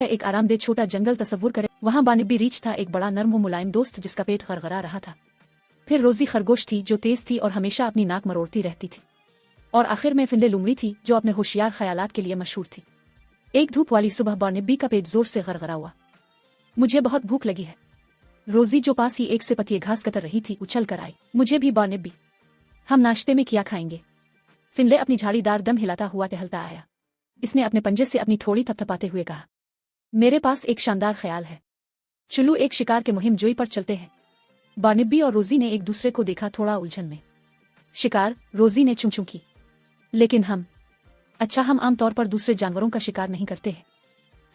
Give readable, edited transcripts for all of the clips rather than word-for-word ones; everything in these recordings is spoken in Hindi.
एक आरामदेह छोटा जंगल तस्वुर करें। वहां बानिब्बी रीछ था, एक बड़ा नर्म व मुलायम दोस्त जिसका पेट गरगरा रहा था। फिर रोजी खरगोश थी जो तेज थी और हमेशा अपनी नाक मरोड़ती रहती थी। और आखिर में फिनले लुमड़ी थी जो अपने होशियार ख्यालात के लिए मशहूर थी। एक धूप वाली सुबह बानिब्बी का पेट जोर से गरगरा हुआ। मुझे बहुत भूख लगी है। रोजी जो पास ही एक से पतिये घास कतर रही थी उछल कर आई। मुझे भी बानिब्बी। हम नाश्ते में क्या खाएंगे? फिनले अपनी झाड़ीदार दम हिलाता हुआ टहलता आया। इसने अपने पंजे से अपनी ठोड़ी थपथपाते हुए कहा, मेरे पास एक शानदार ख्याल है। चलो एक शिकार के मुहिम जोई पर चलते हैं। बानिब्बी और रोजी ने एक दूसरे को देखा, थोड़ा उलझन में। शिकार? रोजी ने चूं चूं की। लेकिन हम? अच्छा, हम आमतौर पर दूसरे जानवरों का शिकार नहीं करते हैं।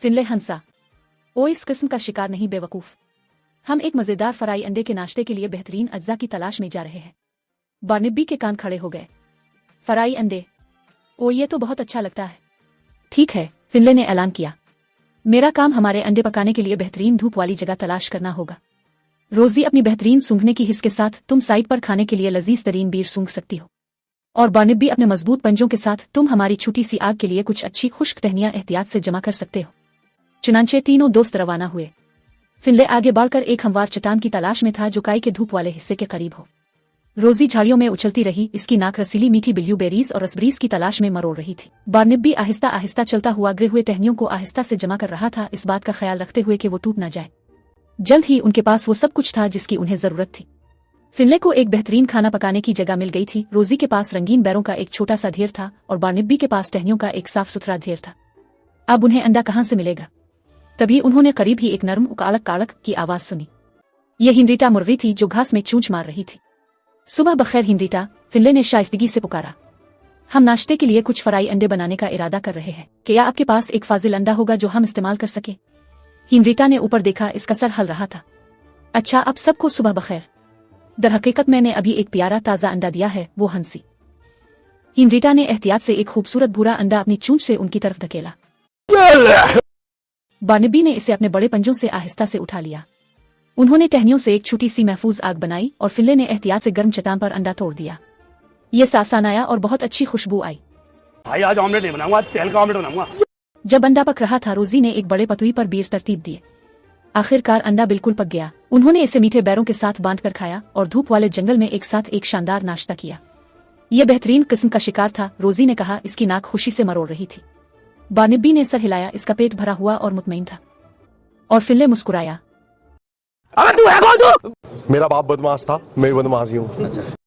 फिनले हंसा। ओ, इस किस्म का शिकार नहीं बेवकूफ। हम एक मजेदार फ्राई अंडे के नाश्ते के लिए बेहतरीन अज्जा की तलाश में जा रहे हैं। बानिब्बी के कान खड़े हो गए। फ्राई अंडे? ओ, ये तो बहुत अच्छा लगता है। ठीक है, फिनले ने ऐलान किया। मेरा काम हमारे अंडे पकाने के लिए बेहतरीन धूप वाली जगह तलाश करना होगा। रोजी अपनी बेहतरीन सूंघने की हिस के साथ तुम साइड पर खाने के लिए लजीज तरीन बीर सूंघ सकती हो। और बानिब्बी अपने मजबूत पंजों के साथ तुम हमारी छोटी सी आग के लिए कुछ अच्छी खुश्क टहनियां एहतियात से जमा कर सकते हो। चुनांचे तीनों दोस्त रवाना हुए। फिनले आगे बढ़कर एक हमवार चट्टान की तलाश में था जो काई के धूप वाले हिस्से के करीब हो। रोजी झाड़ियों में उछलती रही, इसकी नाक रसीली मीठी ब्लूबेरीज और रसबरीज की तलाश में मरोड़ रही थी। बानिब्बी आहिस्ता आहिस्ता चलता हुआ गिरे हुए टहनियों को आहिस्ता से जमा कर रहा था, इस बात का ख्याल रखते हुए कि वो टूट न जाए। जल्द ही उनके पास वो सब कुछ था जिसकी उन्हें जरूरत थी। फिनले को एक बेहतरीन खाना पकाने की जगह मिल गई थी। रोजी के पास रंगीन बैरों का एक छोटा सा ढेर था और बानिब्बी के पास टहनियों का एक साफ सुथरा ढेर था। अब उन्हें अंडा कहाँ से मिलेगा? तभी उन्होंने करीब ही एक नरम काड़क काड़क की आवाज सुनी। ये हिंड्रीटा मुर्गी थी जो घास में चूंच मार रही थी। सुबह बखैर हिंड्रीटा, फिनले ने शाइस्तगी से पुकारा। हम नाश्ते के लिए कुछ फ्राई अंडे बनाने का इरादा कर रहे हैं। क्या आपके पास एक फाजिल अंडा होगा जो हम इस्तेमाल कर सके? हिंड्रीटा ने ऊपर देखा, इसका सर हल रहा था। अच्छा, अब सबको सुबह बखैर। दरहकीकत मैंने अभी एक प्यारा ताज़ा अंडा दिया है, वो हंसी। हिंड्रीटा ने एहतियात से एक खूबसूरत भूरा अंडा अपनी चूंच से उनकी तरफ धकेला। बानिब्बी ने इसे अपने बड़े पंजों से आहिस्ता से उठा लिया। उन्होंने टहनियों से एक छोटी सी महफूज आग बनाई और फिनले ने एहतियात से गर्म चट्टान पर अंडा तोड़ दिया। ये सासान आया और बहुत अच्छी खुशबू आई। भाई आज ऑमलेट नहीं बनाऊंगा, तेल का ऑमलेट बनाऊंगा। जब अंडा पक रहा था, रोजी ने एक बड़े पतुई पर बीर तरतीब दिए। आखिरकार अंडा बिल्कुल पक गया। उन्होंने इसे मीठे बैरों के साथ बांट कर खाया और धूप वाले जंगल में एक साथ एक शानदार नाश्ता किया। यह बेहतरीन किस्म का शिकार था, रोजी ने कहा। इसकी नाक खुशी से मरोड़ रही थी। बानिब्बी ने सर हिलाया, इसका पेट भरा हुआ और मुतमईन था। और फिनले मुस्कुराया। अबे तू है कौन? तू? मेरा बाप बदमाश था, मैं बदमाश ही हूँ।